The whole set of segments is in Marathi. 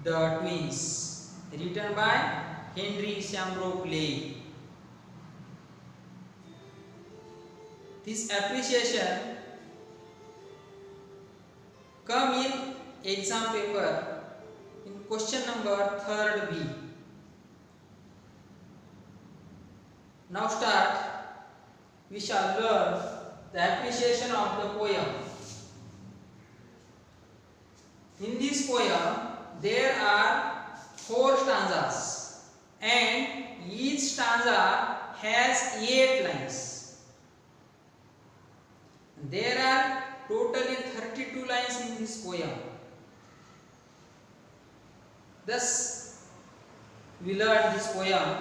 The Twins, written by Henry Shamrock Leigh. This appreciation come in exam paper in question number 3rd B. Now start. We shall learn the appreciation of the poem. In this poem, there are 4 stanzas and each stanza has 8 lines. There are totally 32 lines in this poem. Thus, we learn this poem.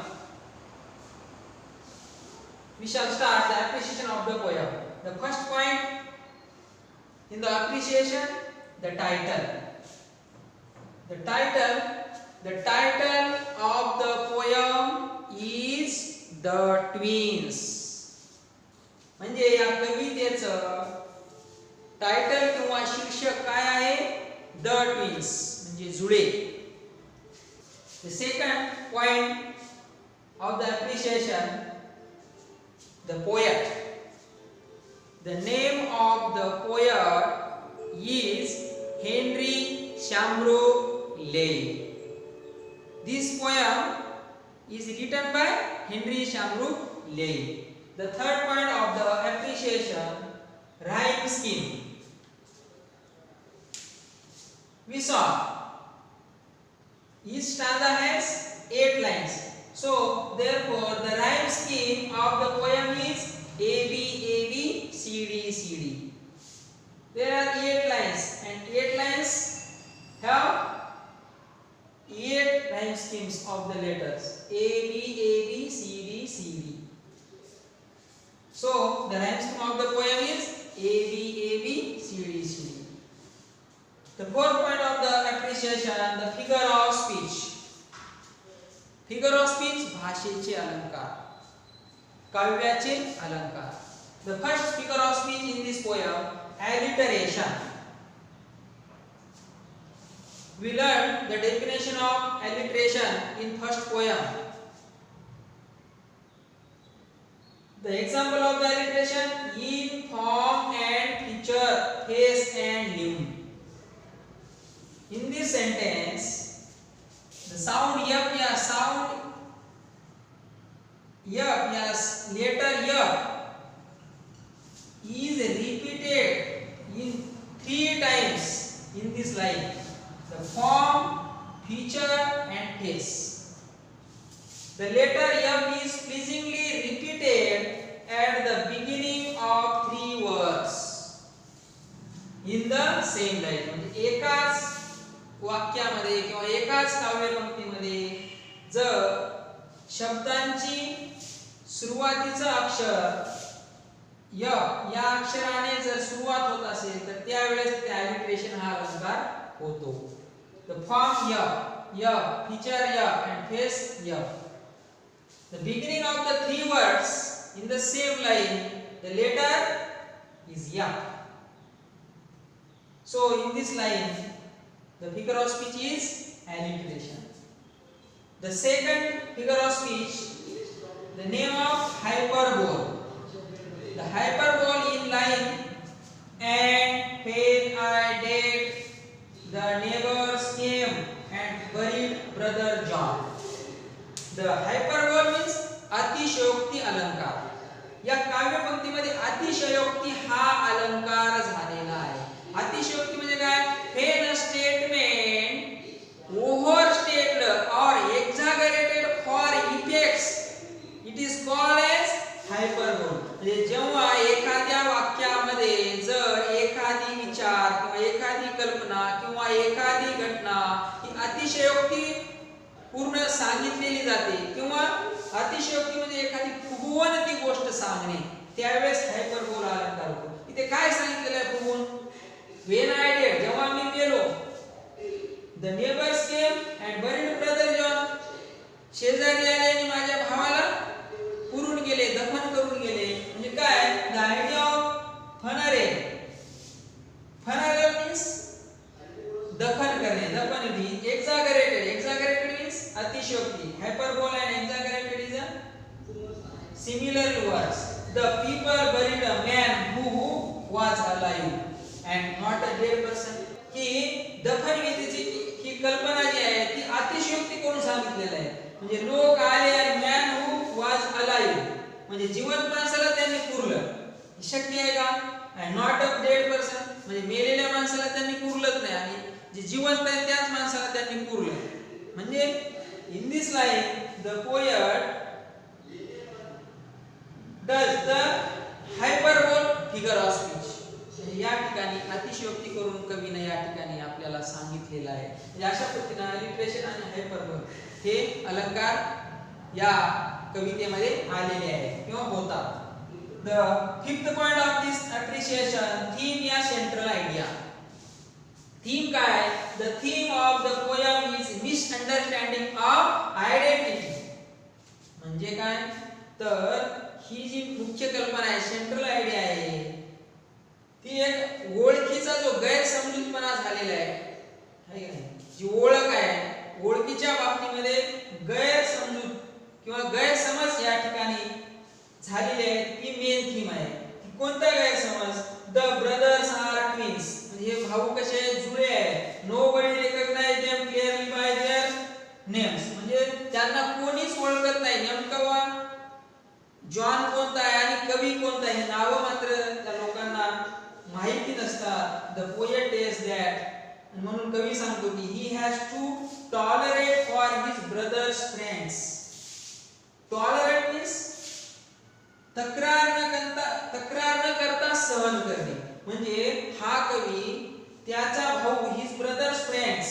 We shall start the appreciation of the poem. The first point in the appreciation, the title. The title of the poem is The Twins. म्हणजे या कवितेचं टायटल किंवा शीर्षक काय आहे? द ट्विन्स म्हणजे जुळे. The second point of the appreciation, the poet. The name of the poet is Henry Shamrock Leigh. This poem is written by Henry Shamrock Leigh. The third point of the appreciation, rhyme scheme. We saw each stanza has 8 lines. So therefore the rhyme scheme of the poem is A B A B C D C D. There are 8 lines and 8 lines have 8 rhyme schemes of the letters A B A B C D C D. So the rhyme scheme of the poem is A B C D C D. The fourth point of the appreciation, the figure of speech. Figure of speech, भाषेचे अलंकार, काव्याचे अलंकार. The first figure of speech in this poem, alliteration. We learned the definition of alliteration in first poem. The example of the alliteration, in, form and feature, face and limb. In this sentence, the sound yap ya sound yap ya letter yap is repeated in 3 times in this line. The form, feature and face. The letter yap is pleasingly repeated at the beginning of 3 words in the same line. म्हणजे एकाच वाक्यामध्ये किंवा एकाच काव्य पंक्तीमध्ये जर शब्दांची सुरुवातीचा अक्षर य या अक्षराने जर सुरुवात होत असेल तर त्यावेळेस ते alliteration हा अलंकार होतो. The form य, feature य and face य. The beginning of the 3 words in the same line, the letter is ya. So in this line, the figure of speech is alliteration. The second figure of speech, the name of hyperbole. The hyperbole in line, and when I dead, the neighbors came and buried brother John. The hyperbole means अतिशयोक्ती अलंकार. या काव्य पंक्तीमध्ये अतिशयोक्ती हा अलंकार झालेला आहे. अतिशयोक्ती म्हणजे काय? When a statement overstated or exaggerated for effects, it is called as hyperbole. म्हणजे जेव्हा एखाद्या वाक्यामध्ये जर एखादी विचार किंवा एखादी कल्पना किंवा एखादी घटना ही अतिशयोक्ती पूर्ण सांगितलेली जाते किंवा अतिशयोक्ती म्हणजे एखादी फुगवून ती गोष्ट सांगणे, त्यावेळेस हायपरबोल अलंकार होतो. इथे काय सांगितलेलं आहे फुगवून? When I died, जेव्हा मी मेलो, the neighbors came and buried brother John. शेजारी आले आणि माझ्या भावाला पुरून गेले, दफन करून गेले. म्हणजे काय? The idea of funeral. Funeral means दफन करणे. करणे, दफन exaggerated. Exaggerated means अतिशयोक्ती. Hyperbole and exaggerated is a similar words. The people buried a man who was alive and not a dead person. ही दफनविधीची ही कल्पना जी आहे ती अतिशयोक्ती करून सांगितलेली आहे. म्हणजे लोक आले आणि मॅन हू वाज अलाइव म्हणजे जिवंत माणसाला त्यांनी पुरलं. शक्य आहे का? and not a dead person म्हणजे मेलेल्या माणसाला त्यांनी पुरलंच नाही आणि जे जिवंत आहे त्याच माणसाला त्यांनी पुरलं. म्हणजे in this line the poet does the hyperbole figure of speech. या ठिकाणी अतिशयोक्ती करून कवीने या ठिकाणी आपल्याला सांगितलेलं आहे. म्हणजे अशा पद्धतीने अलिट्रेशन आणि हायपरबोल हे अलंकार या कवितेमध्ये आलेले आहेत किंवा होतात. The fifth point of this appreciation theme या central idea. Theme काय? The theme of the poem is misunderstanding of identity. म्हणजे काय? तर ही जी मुख्य कल्पना आहे, सेंट्रल आयडिया आहे, ती एक ओळखीचा जो गैरसमजूतपणा झालेला आहे, है का नाही? जी ओळख आहे, ओळखीच्या बाबतीमध्ये गैरसमजूत किंवा गैरसमज या ठिकाणी झालेली आहे, ती मेन थीम आहे. कोणता गैरसमज? द ब्रदर्स आर ट्विन्स म्हणजे भाऊ कसे जुळे आहेत. Nobody recognise them clearly by their names म्हणजे त्यांना कोणीच ओळखत नाही. नेमकं जॉन कोणता आहे आणि कवी कोणता आहे हे नाव मात्र त्या लोकांना माहिती नसतात. द पोएट टेल्स दॅट म्हणून कवी सांगतो की he has to tolerate for his brothers friends. Tolerate means तक्रार न करता सहन करणे. म्हणजे हा कवी त्याचा भाऊ हिज ब्रदर्स फ्रेंड्स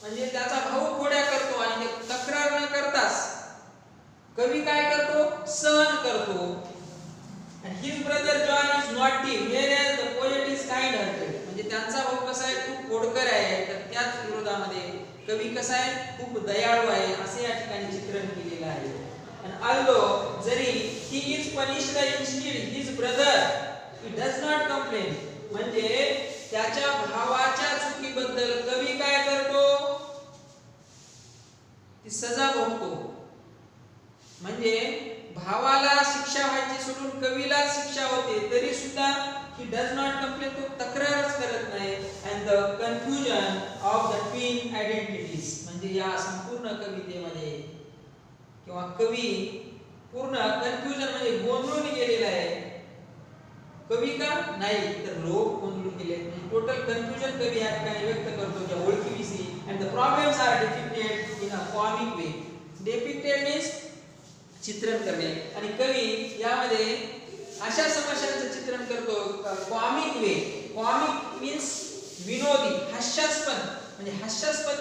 म्हणजे त्याचा भाऊ खोड्या करतो आणि ते तक्रार न करताच कवी काय करतो? सहन करतो. and his brother John is naughty whereas the poet is kind hearted म्हणजे त्यांचा भाऊ कसा आहे? खूप खोडकर आहे. तर त्याच विरोधामध्ये कवी कसा आहे? खूप दयाळू आहे असे या ठिकाणी चित्रण केलेलं आहे. and although जरी he is punished instead his brother he does not complain म्हणजे त्याच्या भावाच्या चुकीबद्दल कवी काय करतो? ती सजा भोगतो. म्हणजे भावाला शिक्षा व्हायची सोडून कवीला शिक्षा होते तरी सुद्धा he does not complain तो तक्रारच करत नाही. and the confusion of the twin identities म्हणजे या संपूर्ण कवितेमध्ये किंवा कवी पूर्ण कन्फ्युजन म्हणजे गोंधळून गेलेला आहे. कवी का नाही तर लोक गोंधळून गेले. टोटल कन्फ्युजन कवी या ठिकाणी व्यक्त करतो त्या ओळखीविषयी. and the problems are depicted in a comic way. depicted means चित्रण करणे आणि कवी यामध्ये अशा समस्यांचं चित्रण करतो कॉमिक वे. कॉमिक मीन्स विनोदी, हास्यास्पद म्हणजे हास्यास्पद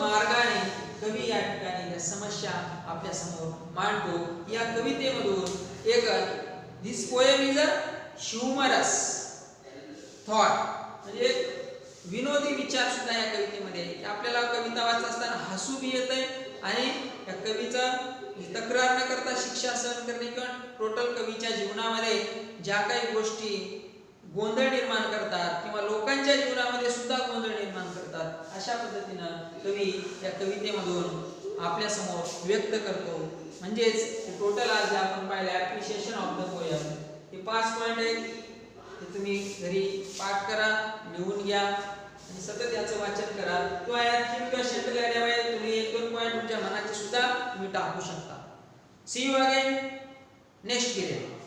मार्गाने कवी या ठिकाणी त्या समस्या आपल्या समोर मांडतो. या कवितेमधून एक this poem is a humorous thought म्हणजे विनोदी विचार सुद्धा या कवितेमध्ये आपल्याला कविता वाचत असताना हसू बी येतंय आणि या कवीचा तक्रार न करता शिक्षा सहन करणे किंवा टोटल कवीच्या जीवनामध्ये ज्या काही गोष्टी गोंधळ निर्माण करतात किंवा लोकांच्या जीवनामध्ये सुद्धा गोंधळ निर्माण करतात अशा पद्धतीनं कवी या कवितेमधून आपल्या समोर व्यक्त करतो. म्हणजेच टोटल आज आपण पाहिलं ॲप्रिशिएशन ऑफ द पोएम. हे 5 पॉइंट आहेत. ते तुम्ही घरी पाठ करा, लिहून घ्या आणि सतत याचं वाचन करा. किंवा या थीम किंवा सेंट्रल आयडियामध्ये तुम्ही 1-2 पॉइंट तुमच्या मनाचे सुद्धा तुम्ही टाकू शकता. See you again next period.